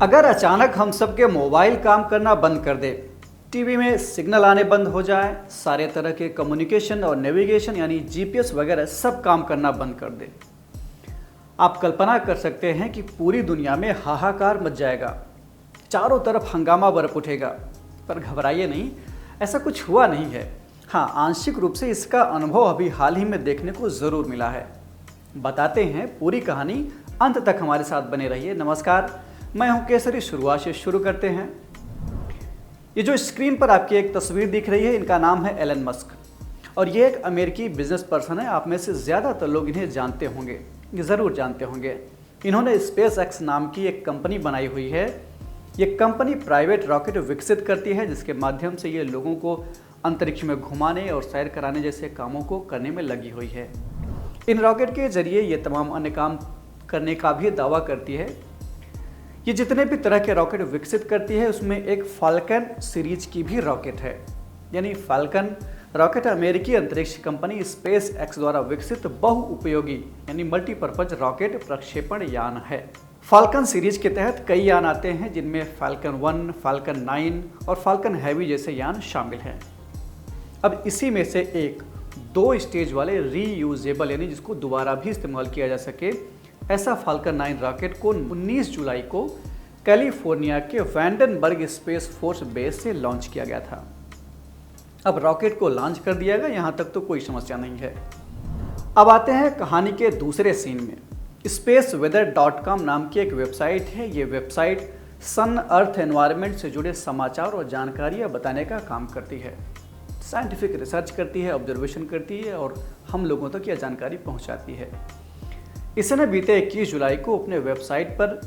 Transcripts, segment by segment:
अगर अचानक हम सबके मोबाइल काम करना बंद कर दे, टीवी में सिग्नल आने बंद हो जाए, सारे तरह के कम्युनिकेशन और नेविगेशन यानी जीपीएस वगैरह सब काम करना बंद कर दे, आप कल्पना कर सकते हैं कि पूरी दुनिया में हाहाकार मच जाएगा। चारों तरफ हंगामा बरप उठेगा। पर घबराइए नहीं, ऐसा कुछ हुआ नहीं है। हाँ, आंशिक रूप से इसका अनुभव अभी हाल ही में देखने को ज़रूर मिला है। बताते हैं पूरी कहानी, अंत तक हमारे साथ बने रहिए। नमस्कार, मैं हूं केसरी। शुरुआत से शुरू करते हैं। ये जो स्क्रीन पर आपकी एक तस्वीर दिख रही है, इनका नाम है एलन मस्क और ये एक अमेरिकी बिजनेस पर्सन है। आप में से ज़्यादातर लोग इन्हें जानते होंगे, ये ज़रूर जानते होंगे। इन्होंने स्पेस एक्स नाम की एक कंपनी बनाई हुई है। ये कंपनी प्राइवेट रॉकेट विकसित करती है, जिसके माध्यम से ये लोगों को अंतरिक्ष में घुमाने और सैर कराने जैसे कामों को करने में लगी हुई है। इन रॉकेट के जरिए ये तमाम अन्य काम करने का भी दावा करती है। ये जितने भी तरह के रॉकेट विकसित करती है, उसमें एक फाल्कन सीरीज की भी रॉकेट है। यानी फाल्कन रॉकेट अमेरिकी अंतरिक्ष कंपनी स्पेस एक्स द्वारा विकसित बहुउपयोगी यानी मल्टीपर्पज रॉकेट प्रक्षेपण यान है। फाल्कन सीरीज के तहत कई यान आते हैं, जिनमें फाल्कन 1, फाल्कन 9 और फाल्कन हैवी जैसे यान शामिल हैं। अब इसी में से एक 2 स्टेज वाले रीयूजेबल यानी जिसको दोबारा भी इस्तेमाल किया जा सके, ऐसा फाल्कन 9 रॉकेट को 19 जुलाई को कैलिफोर्निया के वैंडनबर्ग स्पेस फोर्स बेस से लॉन्च किया गया था। अब रॉकेट को लॉन्च कर दिया गया, यहाँ तक तो कोई समस्या नहीं है। अब आते हैं कहानी के दूसरे सीन में। spaceweather.com नाम की एक वेबसाइट है। ये वेबसाइट सन, अर्थ, एनवायरनमेंट से जुड़े समाचार और जानकारियाँ बताने का काम करती है। साइंटिफिक रिसर्च करती है, ऑब्जर्वेशन करती है और हम लोगों तक यह जानकारी पहुँचाती है। इसने बीते 21 जुलाई को अपने वेबसाइट पर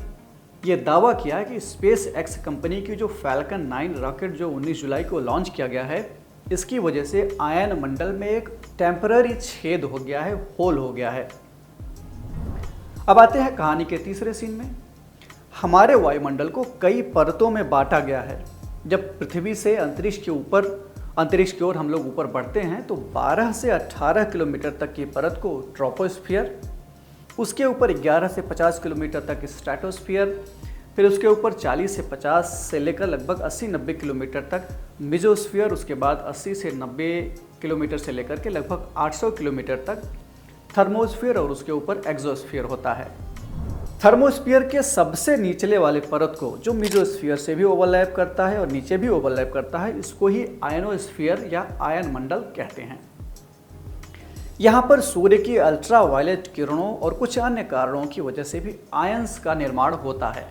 यह दावा किया कि स्पेस एक्स कंपनी की जो फाल्कन 9 रॉकेट जो 19 जुलाई को लॉन्च किया गया है, इसकी वजह से आयन मंडल में एक टेम्पररी छेद हो गया है, होल हो गया है। अब आते हैं कहानी के तीसरे सीन में। हमारे वायुमंडल को कई परतों में बांटा गया है। जब पृथ्वी से अंतरिक्ष की ओर हम लोग ऊपर बढ़ते हैं तो 12 से 18 किलोमीटर तक की परत को ट्रोपोस्फियर, उसके ऊपर 11 से 50 किलोमीटर तक स्ट्रेटोस्फियर, फिर उसके ऊपर 40 से 50 से लेकर लगभग 80-90 किलोमीटर तक मेसोस्फियर, उसके बाद 80 से 90 किलोमीटर से लेकर के लगभग 800 किलोमीटर तक थर्मोस्फियर और उसके ऊपर एक्सोस्फियर होता है। थर्मोस्फियर के सबसे निचले वाले परत को, जो मेसोस्फियर से भी ओवरलैप करता है और नीचे भी ओवरलैप करता है, इसको ही आयनोस्फियर या आयन मंडल कहते हैं। यहाँ पर सूर्य की अल्ट्रावायलेट किरणों और कुछ अन्य कारणों की वजह से भी आयंस का निर्माण होता है।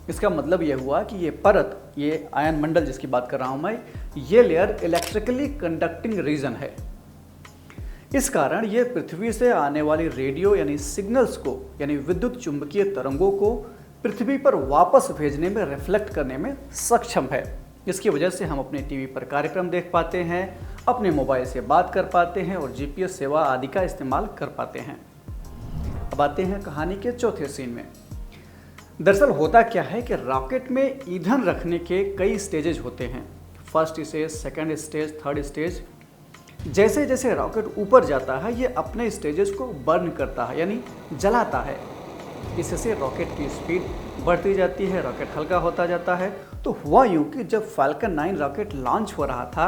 इसका मतलब यह हुआ कि ये परत, ये आयन मंडल जिसकी बात कर रहा हूँ मैं, ये लेयर इलेक्ट्रिकली कंडक्टिंग रीजन है। इस कारण ये पृथ्वी से आने वाली रेडियो यानी सिग्नल्स को, यानी विद्युत चुंबकीय तरंगों को पृथ्वी पर वापस भेजने में, रिफ्लेक्ट करने में सक्षम है। जिसकी वजह से हम अपने टीवी पर कार्यक्रम देख पाते हैं, अपने मोबाइल से बात कर पाते हैं और जीपीएस सेवा आदि का इस्तेमाल कर पाते हैं। अब आते हैं कहानी के चौथे सीन में। दरअसल होता क्या है कि रॉकेट में ईंधन रखने के कई स्टेजेस होते हैं। First stage, second stage, third stage. जैसे जैसे रॉकेट ऊपर जाता है, ये अपने स्टेजेस को बर्न करता है यानी जलाता है। इससे रॉकेट की स्पीड बढ़ती जाती है, रॉकेट हल्का होता जाता है। तो हुआ यूँ कि जब फाल्कन 9 रॉकेट लॉन्च हो रहा था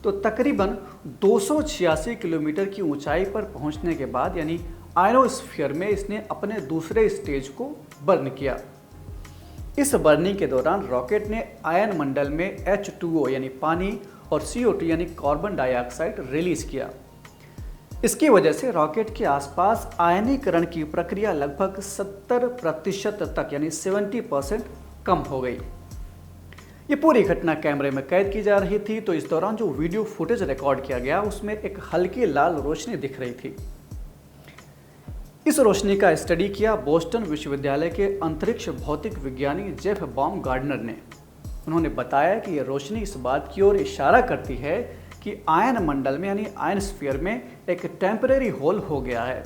तो तकरीबन 286 किलोमीटर की ऊंचाई पर पहुंचने के बाद यानी आयनोस्फीयर में इसने अपने दूसरे स्टेज को बर्न किया। इस बर्निंग के दौरान रॉकेट ने आयन मंडल में H2O यानी पानी और CO2 यानी कार्बन डाइऑक्साइड रिलीज किया। इसकी वजह से रॉकेट के आसपास आयनीकरण की प्रक्रिया लगभग 70% तक यानी 70% कम हो गई। ये पूरी घटना कैमरे में कैद की जा रही थी। तो इस दौरान जो वीडियो फुटेज रिकॉर्ड किया गया, उसमें एक हल्की लाल रोशनी दिख रही थी। इस रोशनी का स्टडी किया बोस्टन विश्वविद्यालय के अंतरिक्ष भौतिक विज्ञानी जेफ बाumgartner ने। उन्होंने बताया कि यह रोशनी इस बात की ओर इशारा करती है कि आयन मंडल में यानी आयनस्फीयर में एक टेम्परेरी होल हो गया है।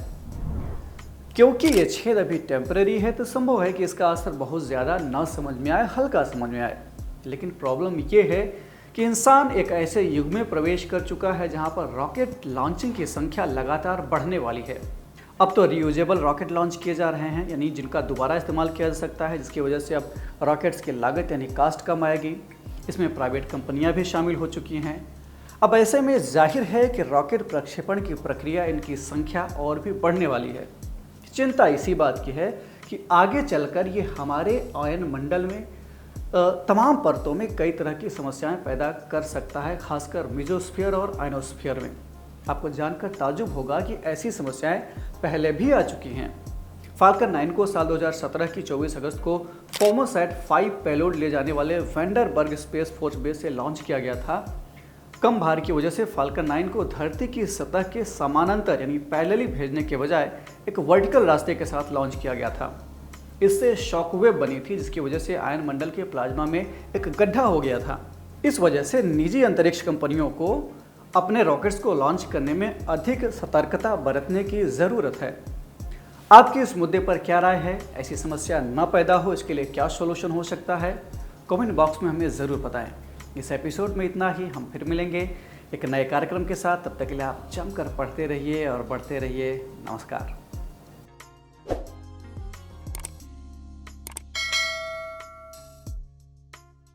क्योंकि ये छेद अभी टेम्परेरी है तो संभव है कि इसका असर बहुत ज़्यादा न समझ में आए, हल्का समझ में आए। लेकिन प्रॉब्लम ये है कि इंसान एक ऐसे युग में प्रवेश कर चुका है जहां पर रॉकेट लॉन्चिंग की संख्या लगातार बढ़ने वाली है। अब तो रियूजेबल रॉकेट लॉन्च किए जा रहे हैं, यानी जिनका दोबारा इस्तेमाल किया जा सकता है, जिसकी वजह से अब रॉकेट्स की लागत यानी कास्ट कम आएगी। इसमें प्राइवेट कंपनियां भी शामिल हो चुकी हैं। अब ऐसे में जाहिर है कि रॉकेट प्रक्षेपण की प्रक्रिया, इनकी संख्या और भी बढ़ने वाली है। चिंता इसी बात की है कि आगे चलकर ये हमारे आयन मंडल में तमाम परतों में कई तरह की समस्याएं पैदा कर सकता है, खासकर मेसोस्फीयर और आयनोस्फीयर में। आपको जानकर ताज्जुब होगा कि ऐसी समस्याएं पहले भी आ चुकी हैं। फाल्कन 9 को साल 2017 की 24 अगस्त को फोमोसैट 5 पेलोड ले जाने वाले वेंडरबर्ग स्पेस फोर्स बेस से लॉन्च किया गया था। कम भार की वजह से फाल्कन 9 को धरती की सतह के समानांतर यानी पैरेलली भेजने के बजाय एक वर्टिकल रास्ते के साथ लॉन्च किया गया था। इससे शॉकवेव बनी थी, जिसकी वजह से आयन मंडल के प्लाज्मा में एक गड्ढा हो गया था। इस वजह से निजी अंतरिक्ष कंपनियों को अपने रॉकेट्स को लॉन्च करने में अधिक सतर्कता बरतने की ज़रूरत है। आपकी इस मुद्दे पर क्या राय है? ऐसी समस्या न पैदा हो, इसके लिए क्या सॉल्यूशन हो सकता है? कमेंट बॉक्स में हमें ज़रूर बताएं। इस एपिसोड में इतना ही। हम फिर मिलेंगे एक नए कार्यक्रम के साथ। तब तक के लिए आप जमकर पढ़ते रहिए और बढ़ते रहिए। नमस्कार।